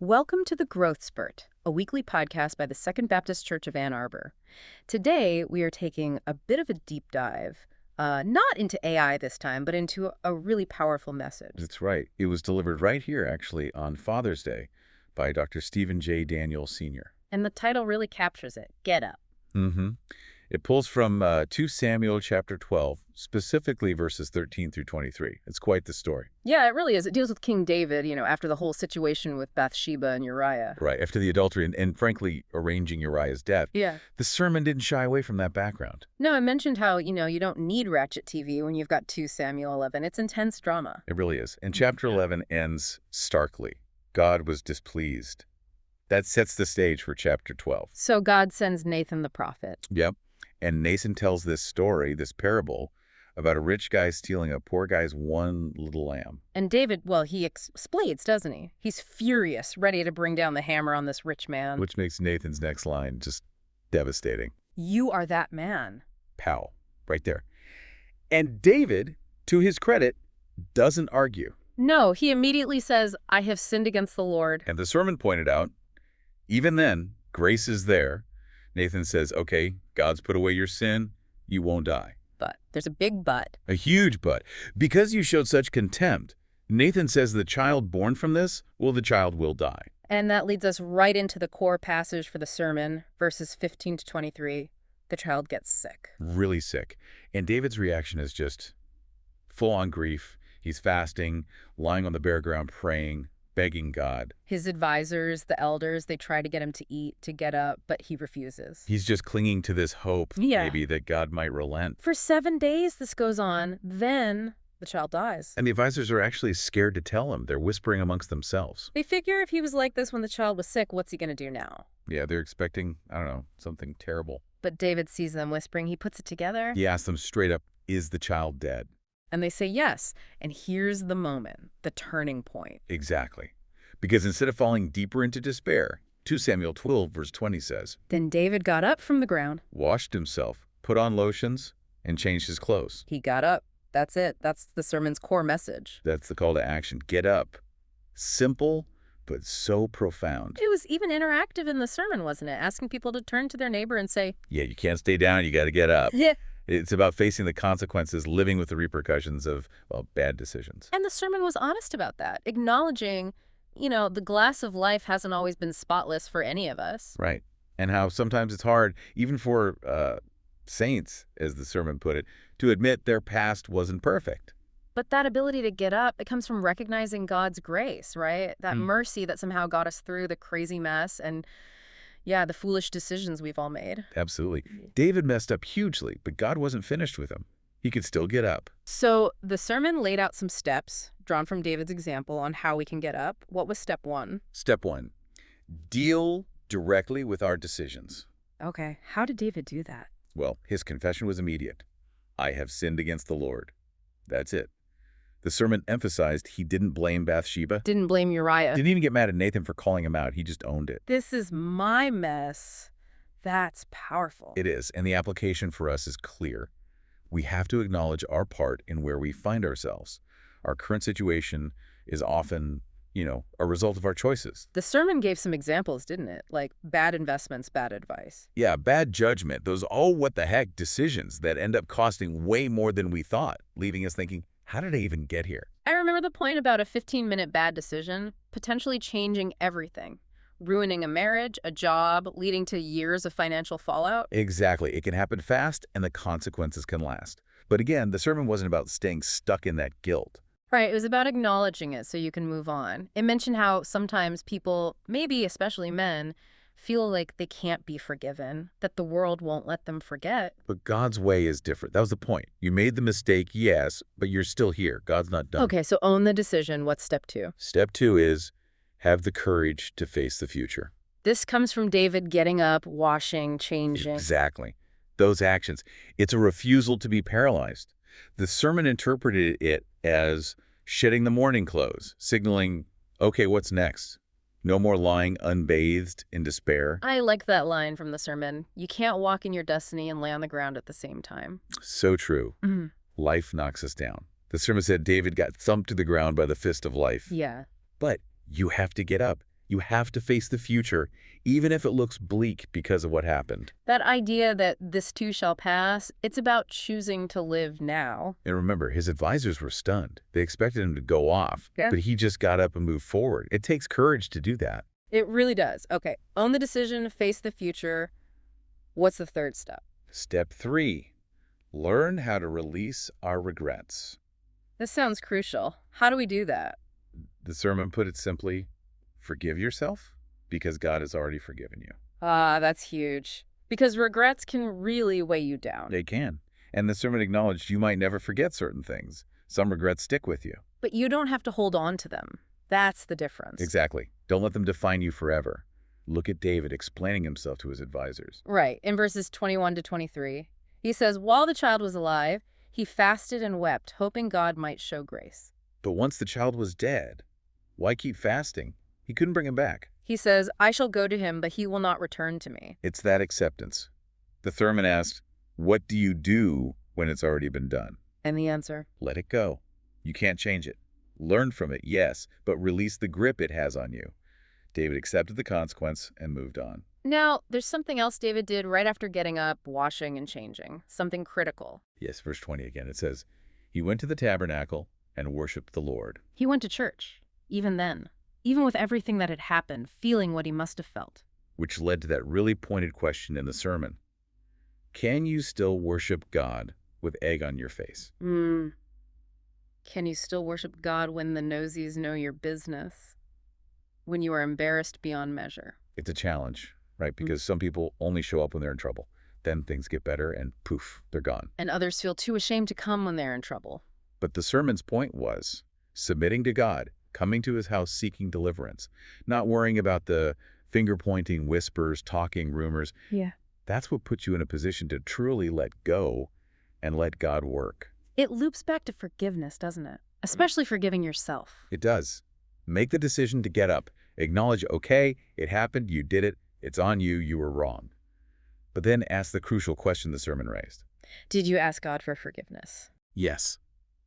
Welcome to The Growth Spurt, a weekly podcast by the Second Baptist Church of Ann Arbor. Today, we are taking a bit of a deep dive, not into AI this time, but into a really powerful message. That's right. It was delivered right here, actually, on Father's Day by Dr. Stephen J. Daniel Sr. And the title really captures it, Get Up. Mm-hmm. It pulls from 2 Samuel chapter 12, specifically verses 13 through 23. It's quite the story. Yeah, it really is. It deals with King David, after the whole situation with Bathsheba and Uriah. Right, after the adultery and frankly, arranging Uriah's death. Yeah. The sermon didn't shy away from that background. No, I mentioned how, you don't need Ratchet TV when you've got 2 Samuel 11. It's intense drama. It really is. And chapter 11 ends starkly. God was displeased. That sets the stage for chapter 12. So God sends Nathan the prophet. Yep. And Nathan tells this story, this parable, about a rich guy stealing a poor guy's one little lamb. And David, well, he explodes, doesn't he? He's furious, ready to bring down the hammer on this rich man. Which makes Nathan's next line just devastating. You are that man. Pow. Right there. And David, to his credit, doesn't argue. No, he immediately says, I have sinned against the Lord. And the sermon pointed out, even then, grace is there. Nathan says, okay, God's put away your sin, you won't die. But there's a big but. A huge but. Because you showed such contempt, Nathan says the child born from this, well, the child will die. And that leads us right into the core passage for the sermon, verses 15 to 23. The child gets sick. Really sick. And David's reaction is just full-on grief. He's fasting, lying on the bare ground, praying, begging God. His advisors, the elders, they try to get him to eat, to get up, but he refuses. He's just clinging to this hope, maybe, that God might relent. For 7 days this goes on, then the child dies. And the advisors are actually scared to tell him. They're whispering amongst themselves. They figure if he was like this when the child was sick, what's he going to do now? Yeah, they're expecting, I don't know, something terrible. But David sees them whispering. He puts it together. He asks them straight up, is the child dead? And they say yes. And here's the moment, the turning point. Exactly. Because instead of falling deeper into despair, 2 Samuel 12 verse 20 says, Then David got up from the ground. Washed himself, put on lotions, and changed his clothes. He got up. That's it. That's the sermon's core message. That's the call to action. Get up. Simple, but so profound. It was even interactive in the sermon, wasn't it? Asking people to turn to their neighbor and say, Yeah, you can't stay down. You got to get up. Yeah. It's about facing the consequences, living with the repercussions of, well, bad decisions. And the sermon was honest about that, acknowledging, the glass of life hasn't always been spotless for any of us. Right. And how sometimes it's hard, even for saints, as the sermon put it, to admit their past wasn't perfect. But that ability to get up, it comes from recognizing God's grace, right? That mercy that somehow got us through the crazy mess and, the foolish decisions we've all made. Absolutely. David messed up hugely, but God wasn't finished with him. He could still get up. So the sermon laid out some steps drawn from David's example on how we can get up. What was step 1? Step 1, deal directly with our decisions. Okay. How did David do that? Well, his confession was immediate. I have sinned against the Lord. That's it. The sermon emphasized he didn't blame Bathsheba. Didn't blame Uriah. Didn't even get mad at Nathan for calling him out. He just owned it. This is my mess. That's powerful. It is, and the application for us is clear. We have to acknowledge our part in where we find ourselves. Our current situation is often, a result of our choices. The sermon gave some examples, didn't it? Like bad investments, bad advice. Yeah, bad judgment. Those what the heck decisions that end up costing way more than we thought, leaving us thinking, how did I even get here? I remember the point about a 15-minute bad decision potentially changing everything. Ruining a marriage, a job, leading to years of financial fallout. Exactly. It can happen fast, and the consequences can last. But again, the sermon wasn't about staying stuck in that guilt. Right. It was about acknowledging it so you can move on. It mentioned how sometimes people, maybe especially men, feel like they can't be forgiven, that the world won't let them forget. But God's way is different. That was the point. You made the mistake, yes, but you're still here. God's not done. Okay, so own the decision. What's step 2? Step 2 is have the courage to face the future. This comes from David getting up, washing, changing. Exactly. Those actions. It's a refusal to be paralyzed. The sermon interpreted it as shedding the mourning clothes, signaling, okay, what's next? No more lying unbathed in despair. I like that line from the sermon. You can't walk in your destiny and lay on the ground at the same time. So true. Mm-hmm. Life knocks us down. The sermon said David got thumped to the ground by the fist of life. Yeah. But you have to get up. You have to face the future, even if it looks bleak because of what happened. That idea that this too shall pass, it's about choosing to live now. And remember, his advisors were stunned. They expected him to go off, but he just got up and moved forward. It takes courage to do that. It really does. Okay, own the decision, face the future. What's the third step? Step 3, learn how to release our regrets. This sounds crucial. How do we do that? The sermon put it simply, forgive yourself because God has already forgiven you. Ah, that's huge. Because regrets can really weigh you down. They can. And the sermon acknowledged you might never forget certain things. Some regrets stick with you. But you don't have to hold on to them. That's the difference. Exactly. Don't let them define you forever. Look at David explaining himself to his advisors. Right. In verses 21 to 23, he says, while the child was alive, he fasted and wept, hoping God might show grace. But once the child was dead, why keep fasting? He couldn't bring him back. He says, I shall go to him, but he will not return to me. It's that acceptance. The sermon asked, what do you do when it's already been done? And the answer? Let it go. You can't change it. Learn from it, yes, but release the grip it has on you. David accepted the consequence and moved on. Now, there's something else David did right after getting up, washing, and changing. Something critical. Yes, verse 20 again. It says, he went to the tabernacle and worshiped the Lord. He went to church, even then. Even with everything that had happened, feeling what he must have felt. Which led to that really pointed question in the sermon. Can you still worship God with egg on your face? Can you still worship God when the nosies know your business? When you are embarrassed beyond measure? It's a challenge, right? Because some people only show up when they're in trouble. Then things get better and poof, they're gone. And others feel too ashamed to come when they're in trouble. But the sermon's point was submitting to God, coming to his house seeking deliverance, not worrying about the finger-pointing whispers, talking rumors. Yeah. That's what puts you in a position to truly let go and let God work. It loops back to forgiveness, doesn't it? Especially forgiving yourself. It does. Make the decision to get up. Acknowledge, okay, it happened, you did it, it's on you, you were wrong. But then ask the crucial question the sermon raised. Did you ask God for forgiveness? Yes.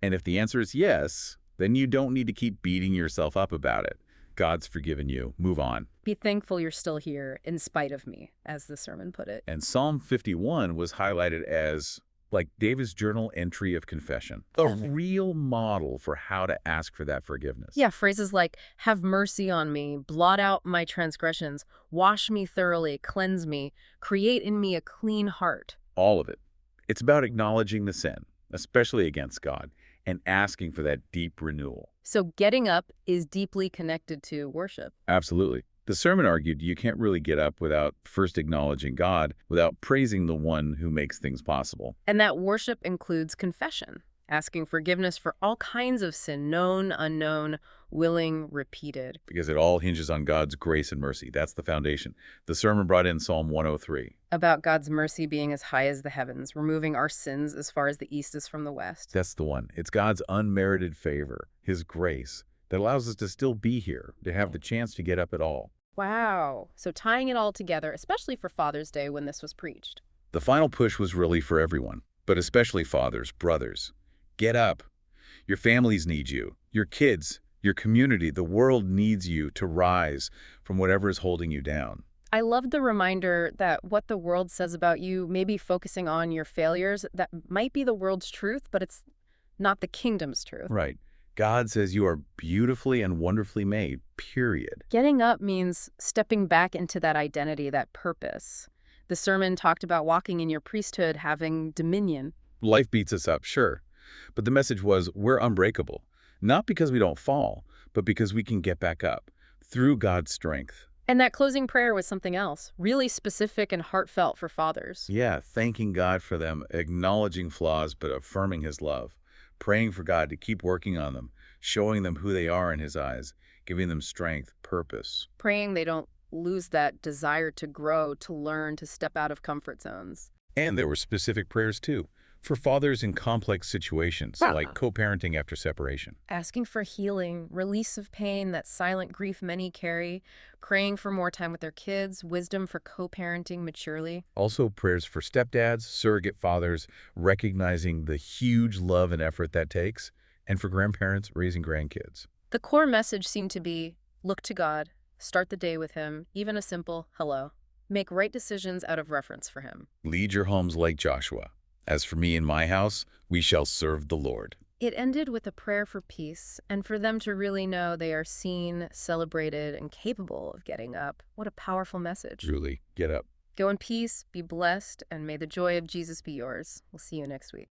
And if the answer is yes, then you don't need to keep beating yourself up about it. God's forgiven you. Move on. Be thankful you're still here in spite of me, as the sermon put it. And Psalm 51 was highlighted as like David's journal entry of confession, a real model for how to ask for that forgiveness. Yeah, phrases like, have mercy on me, blot out my transgressions, wash me thoroughly, cleanse me, create in me a clean heart. All of it. It's about acknowledging the sin, especially against God, and asking for that deep renewal. So getting up is deeply connected to worship. Absolutely. The sermon argued you can't really get up without first acknowledging God, without praising the one who makes things possible. And that worship includes confession, asking forgiveness for all kinds of sin, known, unknown, willing, repeated. Because it all hinges on God's grace and mercy. That's the foundation. The sermon brought in Psalm 103. About God's mercy being as high as the heavens, removing our sins as far as the east is from the west. That's the one. It's God's unmerited favor, his grace, that allows us to still be here, to have the chance to get up at all. Wow. So tying it all together, especially for Father's Day when this was preached. The final push was really for everyone, but especially fathers, brothers. Get up. Your families need you. Your kids, your community, the world needs you to rise from whatever is holding you down. I loved the reminder that what the world says about you, maybe focusing on your failures, that might be the world's truth, but it's not the kingdom's truth. Right. God says you are beautifully and wonderfully made, period. Getting up means stepping back into that identity, that purpose. The sermon talked about walking in your priesthood, having dominion. Life beats us up, sure. But the message was we're unbreakable, not because we don't fall, but because we can get back up through God's strength. And that closing prayer was something else, really specific and heartfelt for fathers. Yeah, thanking God for them, acknowledging flaws, but affirming his love. Praying for God to keep working on them, showing them who they are in his eyes, giving them strength, purpose. Praying they don't lose that desire to grow, to learn, to step out of comfort zones. And there were specific prayers, too, for fathers in complex situations, like co-parenting after separation. Asking for healing, release of pain, that silent grief many carry, praying for more time with their kids, wisdom for co-parenting maturely. Also prayers for stepdads, surrogate fathers, recognizing the huge love and effort that takes, and for grandparents raising grandkids. The core message seemed to be, look to God, Start the day with him, even a simple hello. Make right decisions out of reverence for him. Lead your homes like Joshua. As for me and my house, we shall serve the Lord. It ended with a prayer for peace and for them to really know they are seen, celebrated, and capable of getting up. What a powerful message. Truly, get up. Go in peace, be blessed, and may the joy of Jesus be yours. We'll see you next week.